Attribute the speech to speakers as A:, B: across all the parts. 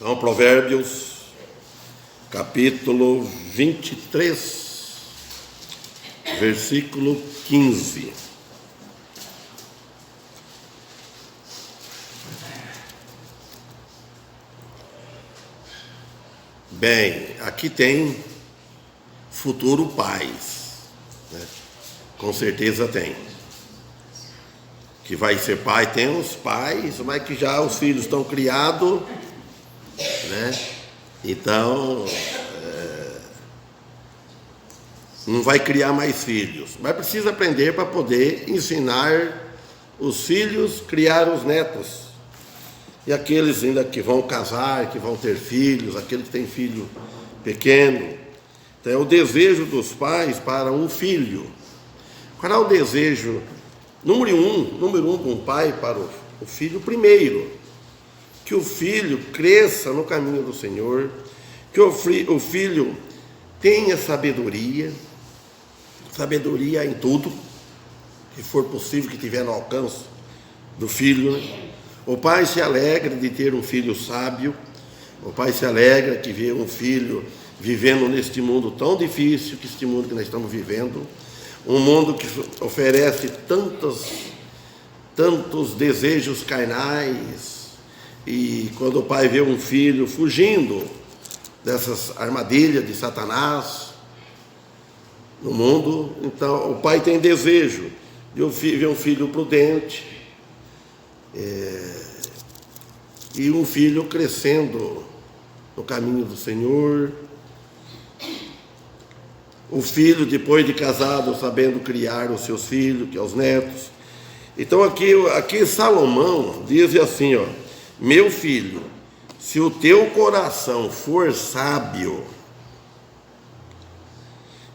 A: Então, Provérbios, capítulo 23, versículo 15. Bem, aqui tem futuro pais, né? Com certeza tem. Que vai ser pai, tem os pais, mas que já os filhos estão criados, né? Então, não vai criar mais filhos, mas precisa aprender para poder ensinar os filhos, criar os netos. E aqueles ainda que vão casar, que vão ter filhos, aqueles que têm filho pequeno. Então é o desejo dos pais para um filho. Qual é o desejo número um de um pai para o filho? Primeiro, que o filho cresça no caminho do Senhor, que o filho tenha sabedoria em tudo, que for possível que tiver no alcance do filho, né? O pai se alegra de ter um filho sábio, o pai se alegra de ver um filho vivendo neste mundo tão difícil, que este mundo que nós estamos vivendo, um mundo que oferece tantos desejos carnais, e quando o pai vê um filho fugindo dessas armadilhas de Satanás no mundo, então o pai tem desejo de ver um filho prudente, e um filho crescendo no caminho do Senhor, o filho depois de casado sabendo criar os seus filhos, que é os netos. Então aqui Salomão diz assim, ó: meu filho, se o teu coração for sábio,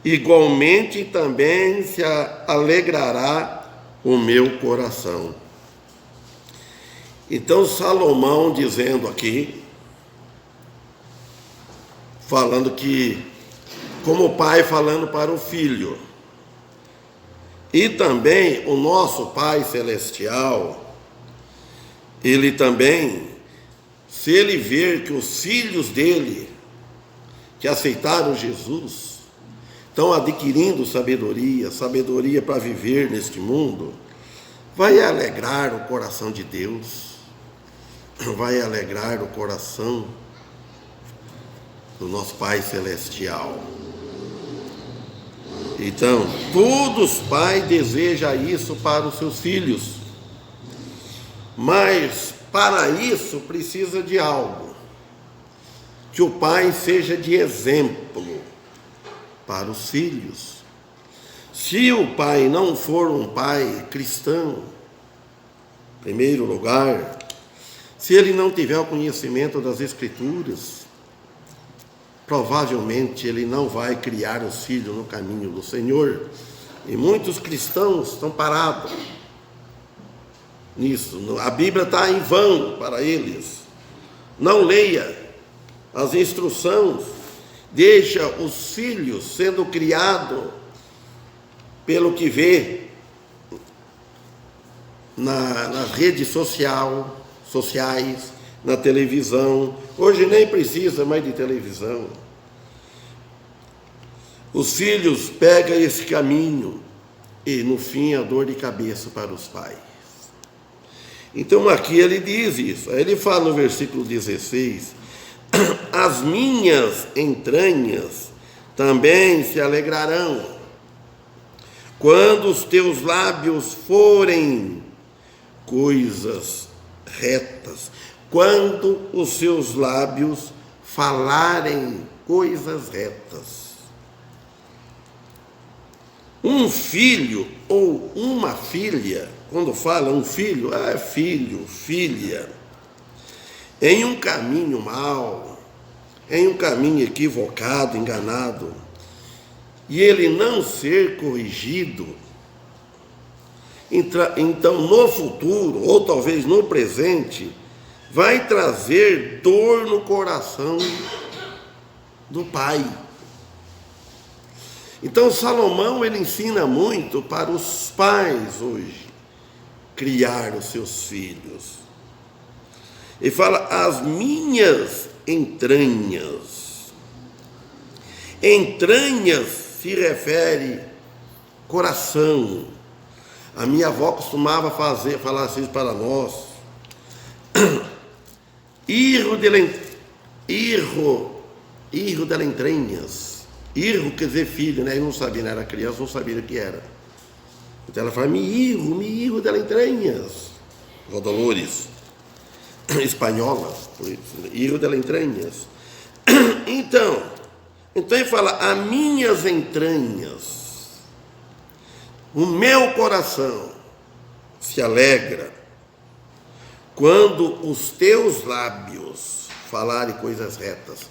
A: igualmente também se alegrará o meu coração. Então Salomão dizendo aqui, falando que, como pai falando para o filho, e também o nosso Pai Celestial, ele também, se ele ver que os filhos dele, que aceitaram Jesus, estão adquirindo sabedoria para viver neste mundo, vai alegrar o coração de Deus, vai alegrar o coração do nosso Pai Celestial. Então, todos os pais desejam isso para os seus filhos, mas para isso precisa de algo, que o pai seja de exemplo para os filhos. Se o pai não for um pai cristão, em primeiro lugar, se ele não tiver o conhecimento das Escrituras, provavelmente ele não vai criar os filhos no caminho do Senhor. E muitos cristãos estão parados nisso. A Bíblia está em vão para eles. Não leia as instruções, deixa os filhos sendo criados pelo que vê nas redes sociais, na televisão. Hoje nem precisa mais de televisão. Os filhos pegam esse caminho e, no fim, a dor de cabeça para os pais. Então, aqui ele diz isso. Aí ele fala no versículo 16: as minhas entranhas também se alegrarão, quando os teus lábios forem coisas retas, quando os seus lábios falarem coisas retas. Um filho ou uma filha, quando fala um filho, filho, filha, em um caminho mau, em um caminho equivocado, enganado, e ele não ser corrigido, então no futuro, ou talvez no presente, vai trazer dor no coração do pai. Então Salomão, ele ensina muito para os pais hoje criar os seus filhos. Ele fala: as minhas entranhas. Entranhas se refere coração. A minha avó costumava falar assim para nós. Irro de entranhas. Irro quer dizer filho, né? Eu não sabia, né? Era criança, não sabia o que era. Então ela fala, me irro de entranhas. Vó Dolores, espanhola, por isso, irro de entranhas. Então ele fala, as minhas entranhas, o meu coração se alegra quando os teus lábios falarem coisas retas.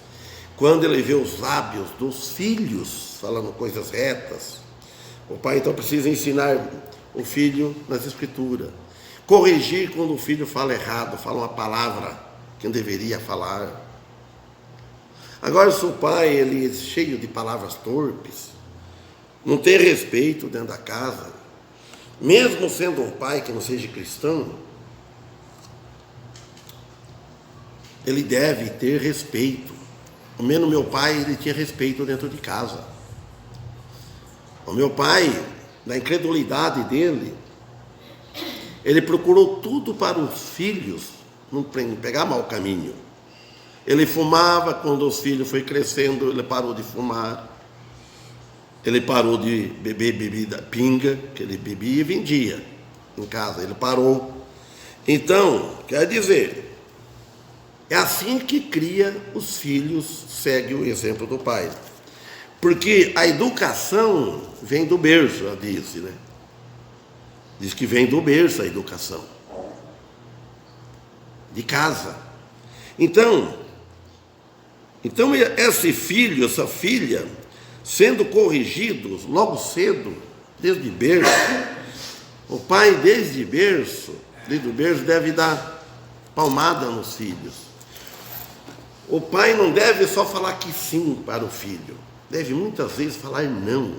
A: Quando ele vê os lábios dos filhos falando coisas retas, o pai então precisa ensinar o filho nas escrituras. Corrigir quando o filho fala errado, fala uma palavra que não deveria falar. Agora, se o pai ele é cheio de palavras torpes, não tem respeito dentro da casa, mesmo sendo um pai que não seja cristão, ele deve ter respeito. Ao menos meu pai, ele tinha respeito dentro de casa. O meu pai, na incredulidade dele, ele procurou tudo para os filhos não pegar mau caminho. Ele fumava, quando os filhos foram crescendo, ele parou de fumar. Ele parou de beber bebida pinga, que ele bebia e vendia em casa. Ele parou. Então, quer dizer, é assim que cria os filhos, segue o exemplo do pai. Porque a educação vem do berço, ela disse, né? Diz que vem do berço a educação. De casa. Então esse filho, essa filha, sendo corrigidos logo cedo, desde berço, o pai desde o berço deve dar palmada nos filhos. O pai não deve só falar que sim para o filho, deve muitas vezes falar não.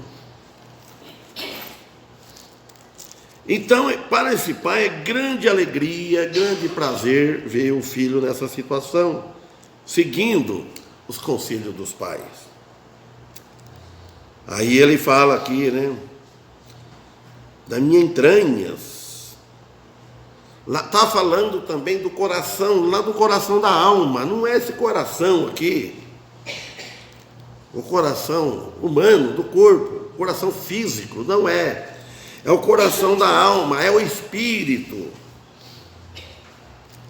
A: Então, para esse pai é grande alegria, grande prazer ver o filho nessa situação, seguindo os conselhos dos pais. Aí ele fala aqui, né? Da minha entranhas. Está falando também do coração, lá do coração da alma. Não é esse coração aqui, o coração humano, do corpo, coração físico, não é. É o coração da alma, é o espírito.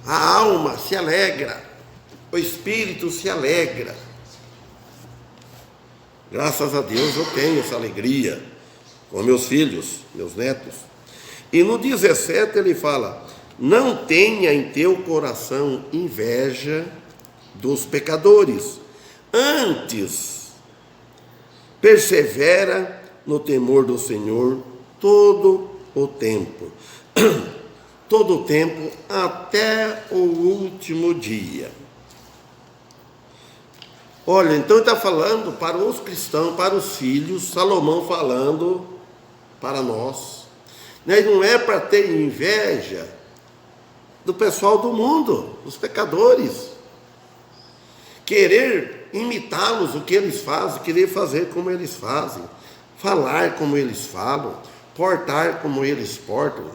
A: A alma se alegra, o espírito se alegra. Graças a Deus eu tenho essa alegria com meus filhos, meus netos. E no 17 ele fala, não tenha em teu coração inveja dos pecadores, antes persevera no temor do Senhor todo o tempo, até o último dia. Olha, então ele está falando para os cristãos, para os filhos, Salomão falando para nós. Não é para ter inveja do pessoal do mundo, dos pecadores, querer imitá-los, o que eles fazem, querer fazer como eles fazem, falar como eles falam, portar como eles portam,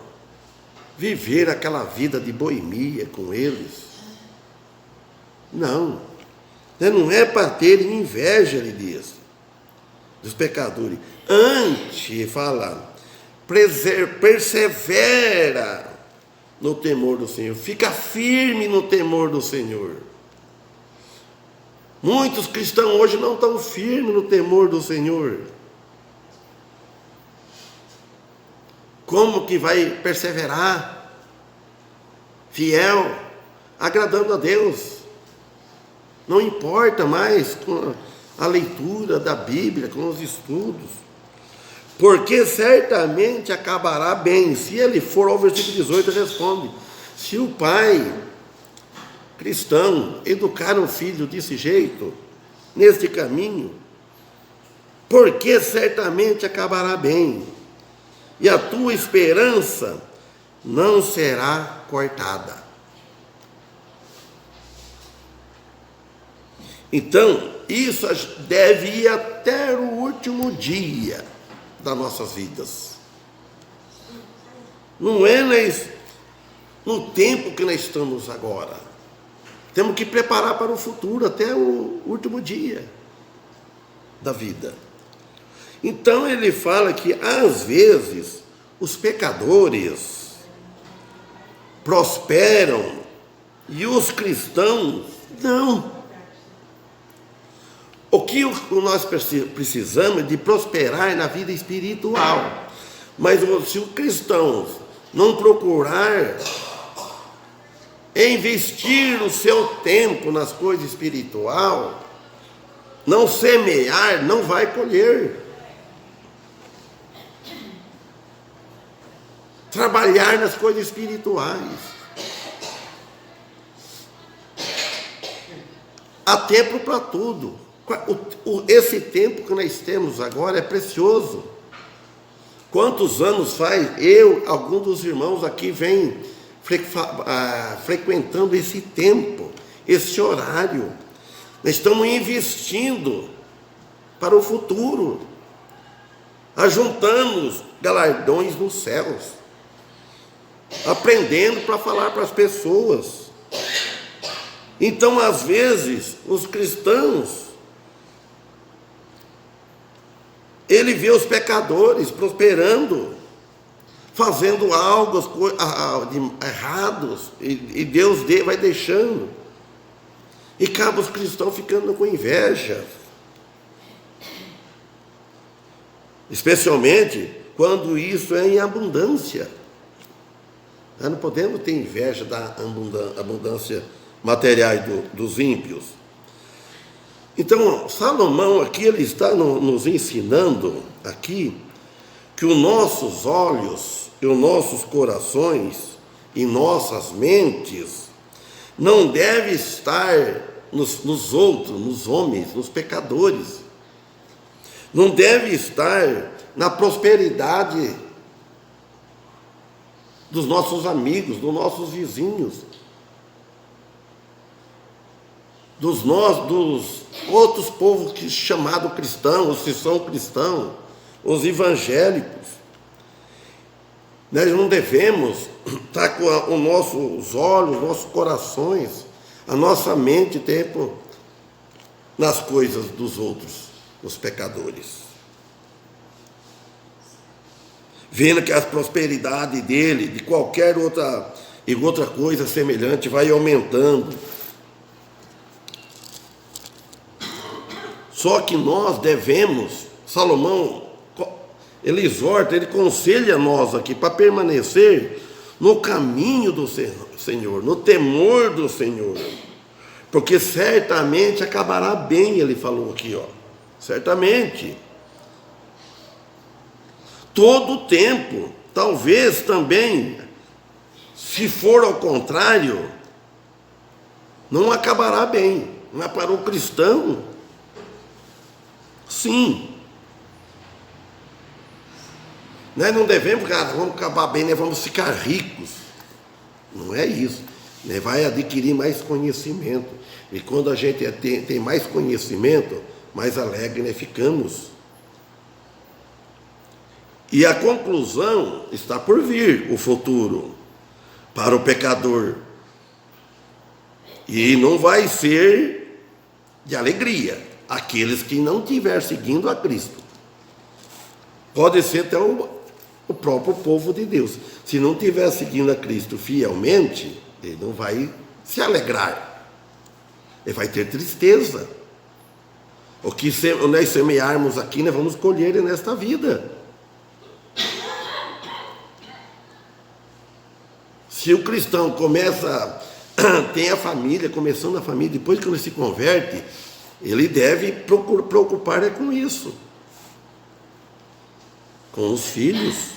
A: viver aquela vida de boemia com eles. Não é para ter inveja, ele diz, dos pecadores. Antes, fala, persevera no temor do Senhor, fica firme no temor do Senhor. Muitos cristãos hoje não estão firmes no temor do Senhor. Como que vai perseverar fiel, agradando a Deus? Não importa mais com a leitura da Bíblia, com os estudos, porque certamente acabará bem. Se ele for ao versículo 18, responde, se o pai cristão educar um filho desse jeito, neste caminho, porque certamente acabará bem, e a tua esperança não será cortada. Então, isso deve ir até o último dia das nossas vidas. Não é no tempo que nós estamos agora. Temos que preparar para o futuro, até o último dia da vida. Então ele fala que às vezes os pecadores prosperam e os cristãos não. O que nós precisamos é de prosperar na vida espiritual. Mas se o cristão não procurar investir o seu tempo nas coisas espirituais, não semear, não vai colher. Trabalhar nas coisas espirituais. Há tempo para tudo. Esse tempo que nós temos agora é precioso. Quantos anos faz alguns dos irmãos aqui vêm frequentando esse tempo, esse horário. Nós estamos investindo para o futuro. Ajuntamos galardões nos céus. Aprendendo para falar para as pessoas. Então, às vezes, os cristãos, ele vê os pecadores prosperando, fazendo algo errados, e Deus vai deixando. E acaba os cristãos ficando com inveja. Especialmente quando isso é em abundância. Nós não podemos ter inveja da abundância material dos ímpios. Então, Salomão aqui, ele está nos ensinando aqui que os nossos olhos e os nossos corações e nossas mentes não devem estar nos outros, nos homens, nos pecadores. Não deve estar na prosperidade dos nossos amigos, dos nossos vizinhos, dos outros povos chamados cristãos, se são cristãos, os evangélicos. Nós não devemos estar com os nossos olhos, nossos corações, a nossa mente tempo nas coisas dos outros, os pecadores. Vendo que a prosperidade dele, de qualquer outra coisa semelhante, vai aumentando. Só que nós devemos, Salomão, ele exorta, ele aconselha nós aqui para permanecer no caminho do Senhor, no temor do Senhor, porque certamente acabará bem, ele falou aqui, certamente. Todo o tempo, talvez também, se for ao contrário, não acabará bem. Mas para o cristão, sim. Nós não devemos, vamos acabar bem, nós vamos ficar ricos. Não é isso. Nós vai adquirir mais conhecimento. E quando a gente tem mais conhecimento, mais alegre nós ficamos. E a conclusão está por vir, o futuro, para o pecador. E não vai ser de alegria, aqueles que não estiver seguindo a Cristo. Pode ser até o próprio povo de Deus. Se não estiver seguindo a Cristo fielmente, ele não vai se alegrar. Ele vai ter tristeza. O que nós semearmos aqui, nós vamos colher nesta vida. Se o cristão tem a família, começando a família, depois que ele se converte, ele deve preocupar com isso, com os filhos.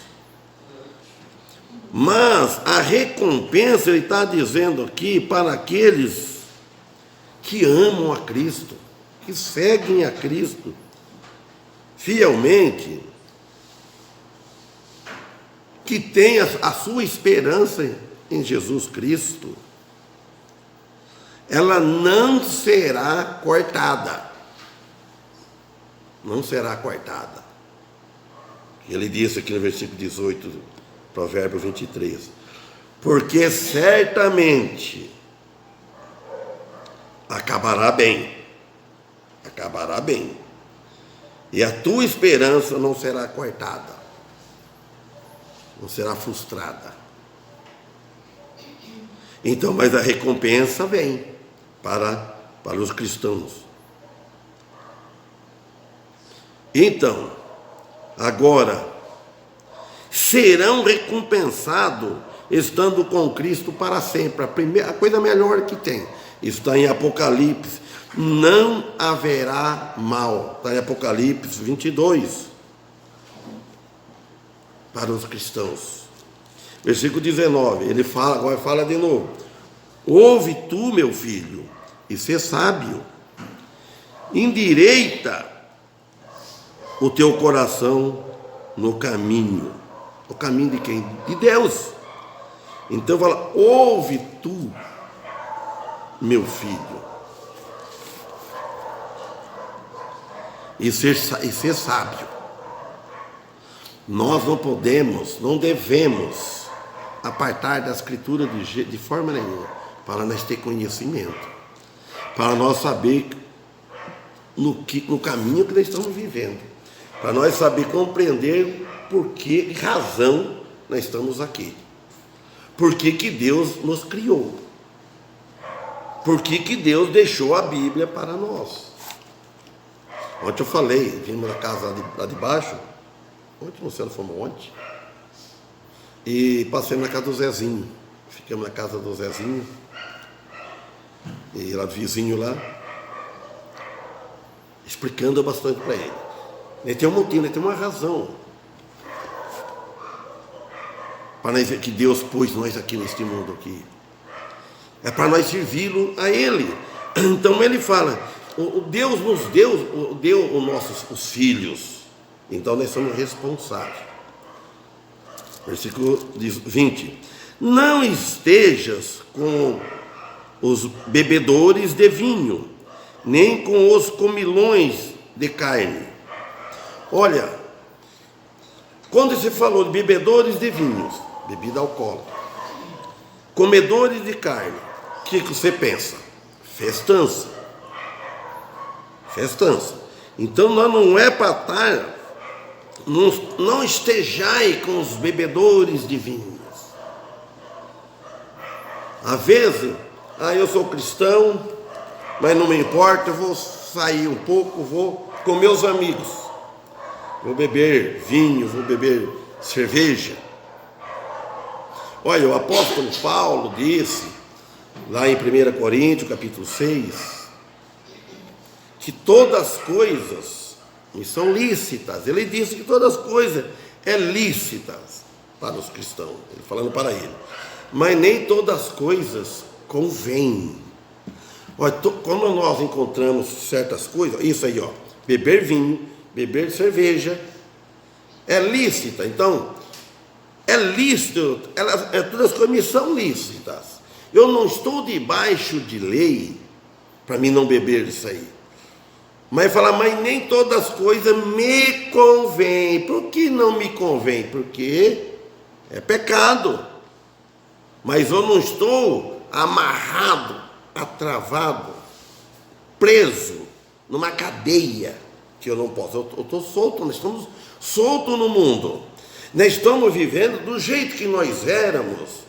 A: Mas a recompensa, ele está dizendo aqui, para aqueles que amam a Cristo, que seguem a Cristo fielmente, que têm a sua esperança em Jesus Cristo, ela não será cortada. Não será cortada. Ele disse aqui no versículo 18, Provérbio 23. Porque certamente acabará bem. Acabará bem. E a tua esperança não será cortada. Não será frustrada. Então, mas a recompensa vem para os cristãos. Então, agora, serão recompensados estando com Cristo para sempre. A coisa melhor que tem. Está em Apocalipse. Não haverá mal. Está em Apocalipse 22. Para os cristãos. Versículo 19. Ele fala, agora fala de novo. Ouve tu, meu filho, e sê sábio. Endireita o teu coração no caminho. O caminho de quem? De Deus. Então fala, ouve tu, meu filho, e ser sábio. Nós não podemos, não devemos apartar da Escritura de forma nenhuma, para nós ter conhecimento, para nós saber no caminho que nós estamos vivendo, para nós saber compreender por que razão nós estamos aqui, por que Deus nos criou, por que Deus deixou a Bíblia para nós. Ontem eu falei, vimos na casa lá de baixo, ontem não sei se fomos ontem, e passei na casa do Zezinho, ficamos na casa do Zezinho, e lá do vizinho lá, explicando bastante para ele. Ele tem um motivo, ele tem uma razão para nós ver que Deus pôs nós aqui neste mundo aqui. É para nós servi-lo a Ele. Então ele fala, o Deus nos deu os filhos, então nós somos responsáveis. Versículo 20. Não estejas com os bebedores de vinho, nem com os comilões de carne. Olha, quando se falou de bebedores de vinhos, bebida alcoólica, comedores de carne, o que você pensa? Festança. Festança. Então nós não é para estar, não estejai com os bebedores de vinhos. Às vezes, eu sou cristão, mas não me importa, eu vou sair um pouco, vou com meus amigos, vou beber vinho, vou beber cerveja. Olha, o apóstolo Paulo disse, lá em 1 Coríntios, capítulo 6, que todas as coisas me são lícitas. Ele disse que todas as coisas são lícitas para os cristãos, ele falando para ele, mas nem todas as coisas convêm. Olha, quando nós encontramos certas coisas, isso aí, ó, beber vinho, beber cerveja, é lícita. Então, é lícito, todas as coisas me são lícitas. Eu não estou debaixo de lei para mim não beber isso aí. Mas falar, mas nem todas as coisas me convêm. Por que não me convém? Porque é pecado. Mas eu não estou amarrado, atravado, preso numa cadeia que eu não posso. Eu estou solto, nós estamos soltos no mundo. Nós estamos vivendo do jeito que nós éramos.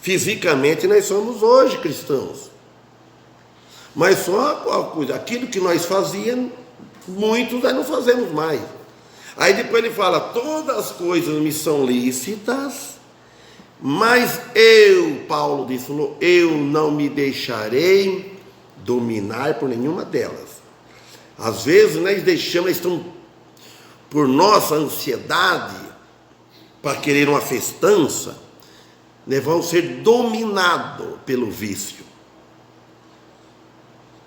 A: Fisicamente nós somos hoje cristãos. Mas só aquilo que nós fazíamos, muitos nós não fazemos mais. Aí depois ele fala, todas as coisas me são lícitas, mas Paulo disse, eu não me deixarei dominar por nenhuma delas. Às vezes nós estamos por nossa ansiedade, para querer uma festança, nós vamos ser dominados pelo vício.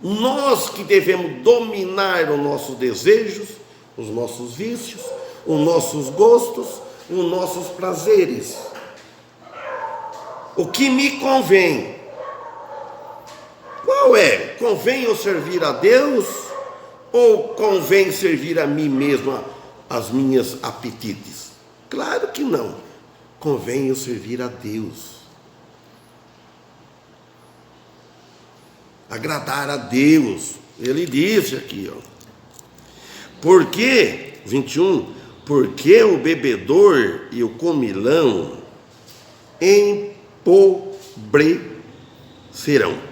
A: Nós que devemos dominar os nossos desejos, os nossos vícios, os nossos gostos, os nossos prazeres. O que me convém? qual é? Convém eu servir a Deus ou convém servir a mim mesmo, as minhas apetites? Claro que não. Convém eu servir a Deus. Agradar a Deus. Ele disse aqui, ó. Porque, 21, porque o bebedor e o comilão empobrecerão,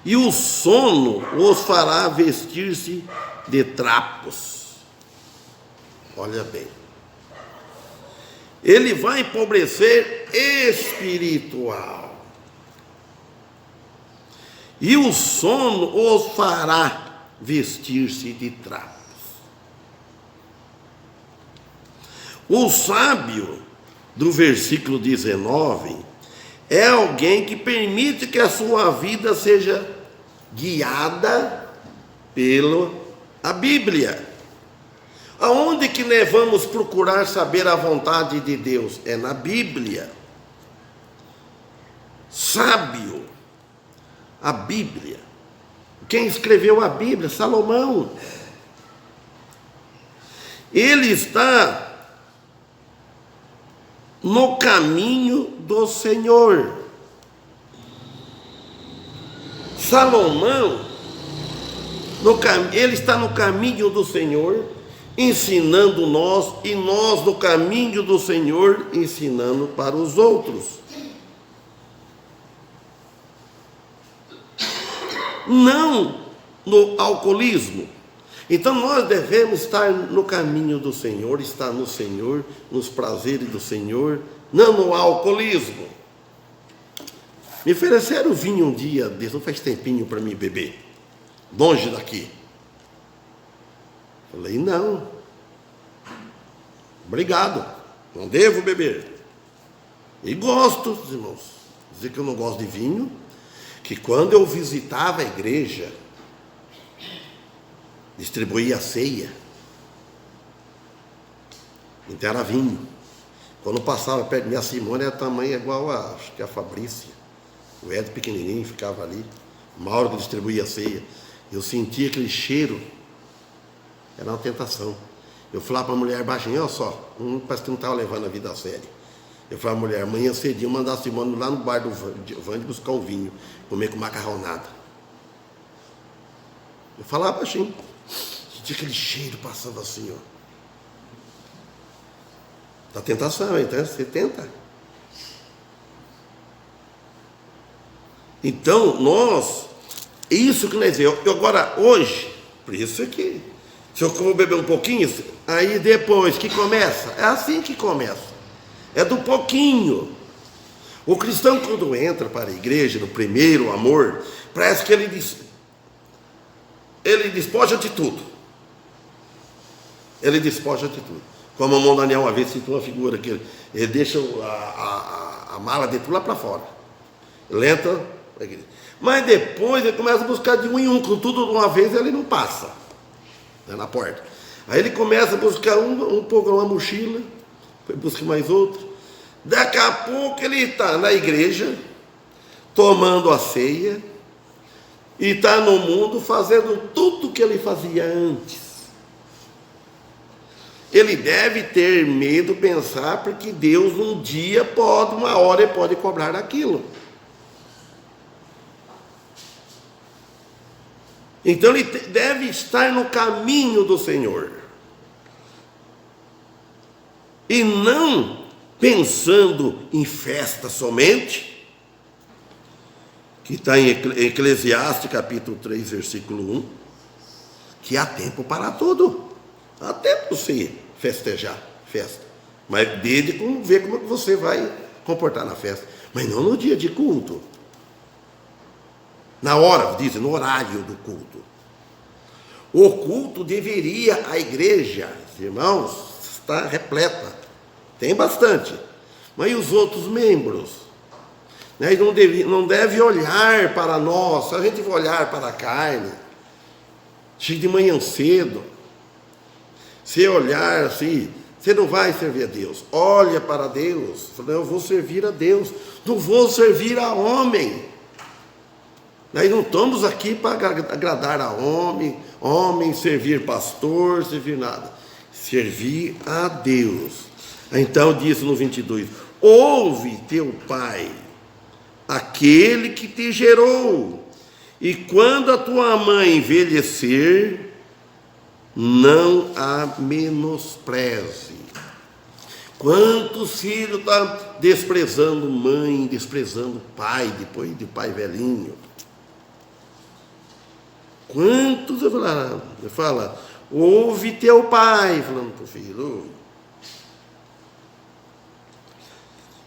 A: e o sono os fará vestir-se de trapos. Olha bem. Ele vai empobrecer espiritual. E o sono os fará vestir-se de trapos. O sábio, do versículo 19, é alguém que permite que a sua vida seja guiada pela Bíblia. Aonde que nós vamos procurar saber a vontade de Deus? É na Bíblia. Sábio, a Bíblia. Quem escreveu a Bíblia? Salomão. Ele está no caminho do Senhor. Salomão, ele está no caminho do Senhor, ensinando nós, e nós no caminho do Senhor, ensinando para os outros. Não no alcoolismo. Então nós devemos estar no caminho do Senhor, estar no Senhor, nos prazeres do Senhor, não no alcoolismo. Me ofereceram vinho um dia, não faz tempinho para mim beber, longe daqui. Falei, não, obrigado, não devo beber. E gosto, irmãos, dizer que eu não gosto de vinho, que quando eu visitava a igreja, distribuía a ceia, então era vinho. Quando passava perto de minha Simone, era tamanho igual acho que a Fabrícia. O Ed pequenininho ficava ali. Uma hora que distribuía a ceia, eu sentia aquele cheiro. Era uma tentação. Eu falava para a mulher baixinho, olha só, parece que não estava levando a vida a sério. Eu falava, mulher, amanhã cedinho mandar a Simone lá no bar do Vande buscar um vinho, comer com macarronada. Eu falava baixinho. Sentia aquele cheiro passando assim, ó. Da tentação, então você tenta. Então, isso que nós vemos. Agora, hoje, por isso aqui, se eu vou beber um pouquinho, aí depois que começa, é assim que começa. É do pouquinho. O cristão, quando entra para a igreja, no primeiro amor, parece que ele despoja de tudo. Ele despoja de tudo. Como o irmão Daniel uma vez citou uma figura que ele deixa a mala de tudo lá para fora. Ele entra, mas depois ele começa a buscar de um em um, com tudo de uma vez ele não passa, né, na porta. Aí ele começa a buscar um pouco uma mochila, busca mais outro. Daqui a pouco ele está na igreja, tomando a ceia, e está no mundo fazendo tudo o que ele fazia antes. Ele deve ter medo, pensar, porque Deus um dia pode, uma hora ele pode cobrar aquilo. Então ele deve estar no caminho do Senhor. E não pensando em festa somente, que está em Eclesiastes capítulo 3, versículo 1, que há tempo para tudo. Há tempo para você festejar, festa. Mas desde ver como você vai comportar na festa. Mas não no dia de culto. Na hora, dizem, no horário do culto. O culto deveria, a igreja, irmãos, está repleta. Tem bastante. Mas e os outros membros? Né? Não deve olhar para nós. Se a gente for olhar para a carne, chega de manhã cedo, se olhar assim, você não vai servir a Deus. Olha para Deus. Fala, eu vou servir a Deus. Não vou servir a homem. Nós não estamos aqui para agradar a homem, servir pastor, servir nada. Servir a Deus. Então diz no 22, ouve teu pai, aquele que te gerou, e quando a tua mãe envelhecer, não a menospreze. Quantos filhos estão desprezando mãe, desprezando pai, depois de pai velhinho? Quantos fala, ouve teu pai, falando para o filho.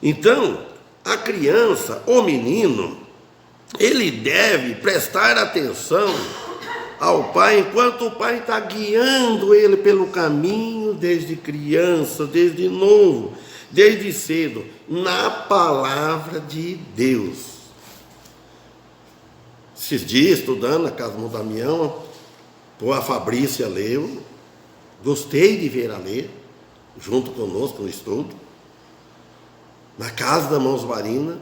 A: Então, a criança, o menino, ele deve prestar atenção ao pai, enquanto o pai está guiando ele pelo caminho, desde criança, desde novo, desde cedo, na palavra de Deus. Esses dias, estudando na casa do Damião, a Fabrícia leu, gostei de ver a ler, junto conosco no estudo. Na casa da Mãos Marina,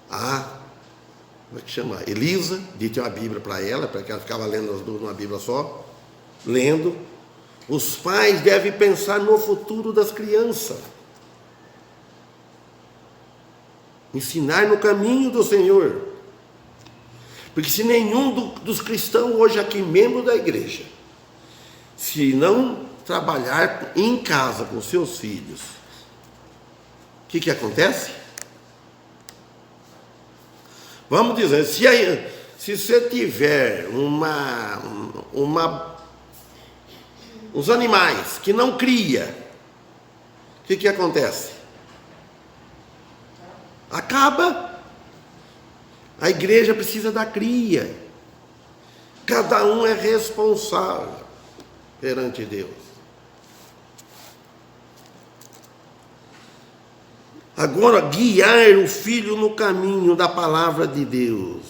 A: como é que chama? Elisa, disse uma Bíblia para ela, para que ela ficava lendo as duas numa Bíblia só, lendo. Os pais devem pensar no futuro das crianças, ensinar no caminho do Senhor, porque se nenhum dos cristãos hoje aqui, membro da igreja, se não trabalhar em casa com seus filhos, o que acontece? Vamos dizer, se você tiver uns animais que não cria, o que acontece? Acaba. A igreja precisa da cria. Cada um é responsável perante Deus. Agora, guiar o filho no caminho da palavra de Deus.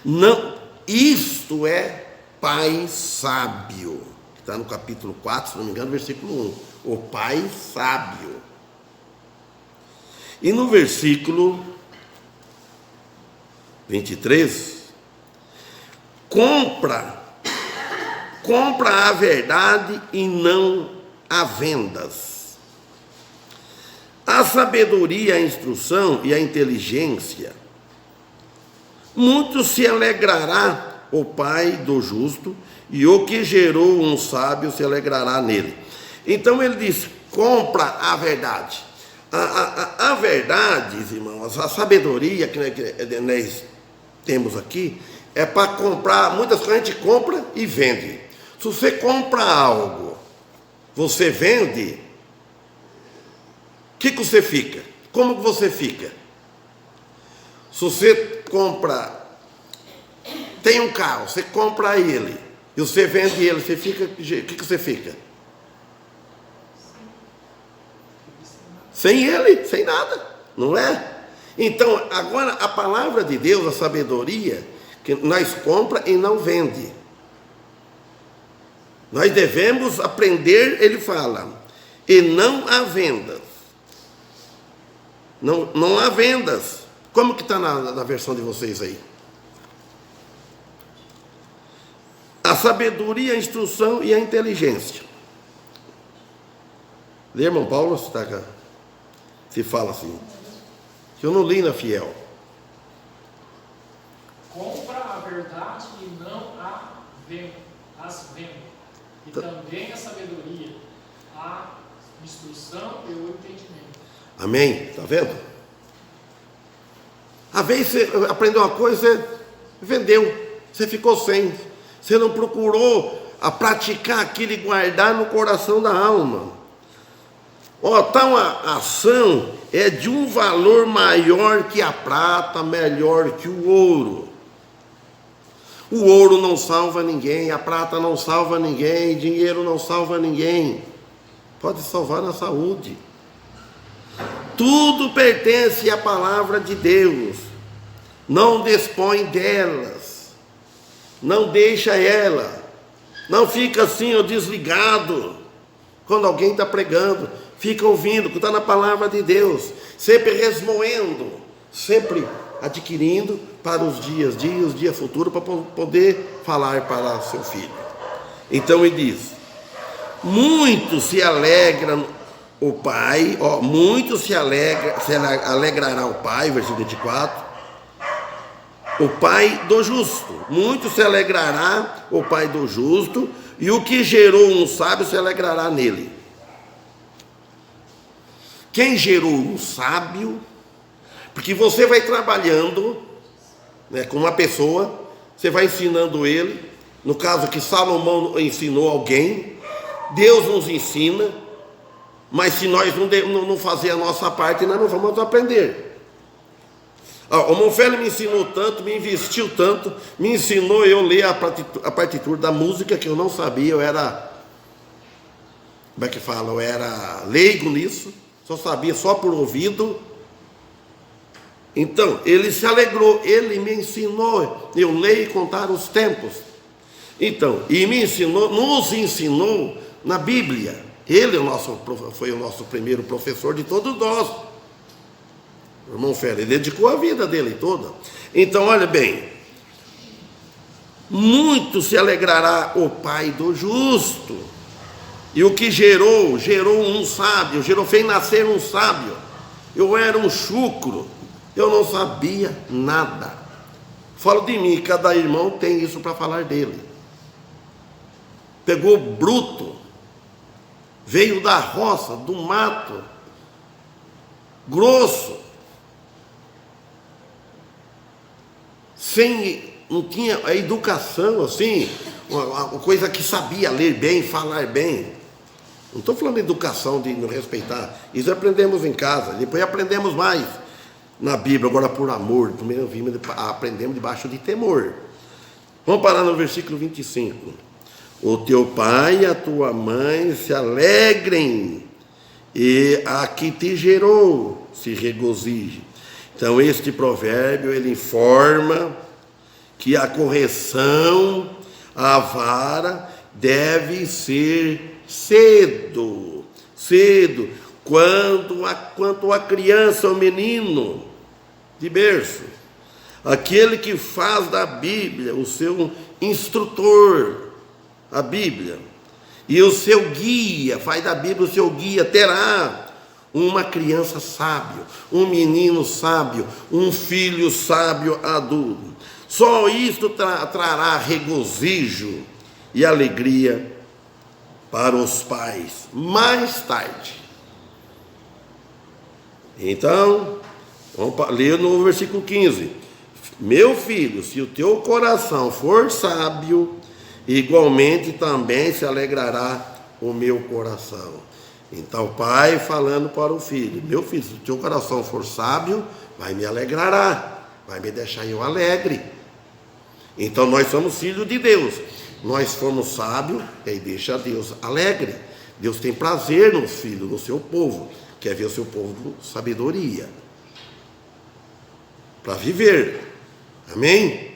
A: Não, isto é pai sábio. Está no capítulo 4, se não me engano, versículo 1. O pai sábio. E no versículo 23, compra a verdade e não a vendas. A sabedoria, a instrução e a inteligência, muito se alegrará o pai do justo, e o que gerou um sábio se alegrará nele. Então ele diz, compra a verdade. A verdade, irmãos, a sabedoria que nós temos aqui, é para comprar, muitas coisas a gente compra e vende. Se você compra algo, você vende, o que você fica? Como que você fica? Se você compra, tem um carro, você compra ele, e você vende ele, você fica, o que você fica? Sem ele, sem nada, não é? Então, agora, a palavra de Deus, a sabedoria, que nós compra e não vende. Nós devemos aprender, ele fala, e não há vendas. Não há vendas. Como que está na versão de vocês aí? A sabedoria, a instrução e a inteligência. Lê, irmão Paulo, se fala assim. Que eu não li na Fiel.
B: Compra a verdade e não as vendas. E também a sabedoria, a instrução e o entendimento.
A: Amém? Está vendo? Às vezes você aprendeu uma coisa, você vendeu, você ficou sem. Você não procurou a praticar aquilo e guardar no coração da alma. Tal ação é de um valor maior que a prata, melhor que o ouro. O ouro não salva ninguém, a prata não salva ninguém, dinheiro não salva ninguém. Pode salvar na saúde. Tudo pertence à palavra de Deus. Não dispõe delas. Não deixa ela. Não fica assim, desligado. Quando alguém está pregando, fica ouvindo, que está na palavra de Deus. Sempre resmoendo. Sempre adquirindo para os dias futuros, para poder falar para seu filho. Então ele diz: muito se alegra o pai, muito se alegrará o pai, versículo 24, o pai do justo, muito se alegrará o pai do justo, e o que gerou um sábio se alegrará nele. Quem gerou um sábio? Porque você vai trabalhando, né, com uma pessoa, você vai ensinando ele, no caso que Salomão ensinou alguém, Deus nos ensina, mas se nós não fazer a nossa parte, nós não vamos aprender. O Monfélio me ensinou tanto, me investiu tanto, me ensinou eu ler a partitura da música, que eu não sabia, eu era, como é que fala, eu era leigo nisso, só sabia só por ouvido. Então, ele se alegrou, ele me ensinou, eu leio e contar os tempos. Então, e me ensinou, nos ensinou na Bíblia. Ele foi o nosso primeiro professor de todos nós. O irmão Félix, ele dedicou a vida dele toda. Então, olha bem, muito se alegrará o pai do justo. E o que gerou um sábio, fez nascer um sábio. Eu era um chucro, eu não sabia nada. Falo de mim, cada irmão tem isso para falar dele. Pegou bruto, veio da roça, do mato, grosso, não tinha a educação assim, uma coisa que sabia ler bem, falar bem. Não estou falando de educação, de nos respeitar, isso aprendemos em casa, depois aprendemos mais na Bíblia, agora por amor, primeiro aprendemos debaixo de temor. Vamos parar no versículo 25. O teu pai e a tua mãe se alegrem, e a que te gerou se regozije. Então este provérbio, ele informa que a correção, a vara, deve ser cedo, quanto a criança, o menino de berço, aquele que faz da Bíblia o seu instrutor, a Bíblia, e o seu guia, faz da Bíblia o seu guia, terá uma criança sábio, um menino sábio, um filho sábio adulto. Só isto trará regozijo e alegria para os pais mais tarde. Então, vamos ler no versículo 15. Meu filho, se o teu coração for sábio, igualmente também se alegrará o meu coração. Então o pai falando para o filho: meu filho, se o teu coração for sábio, vai me alegrará, vai me deixar eu alegre. Então nós somos filhos de Deus, nós fomos sábios, e aí deixa Deus alegre. Deus tem prazer nos filhos, no seu povo, quer ver o seu povo com sabedoria para viver. Amém?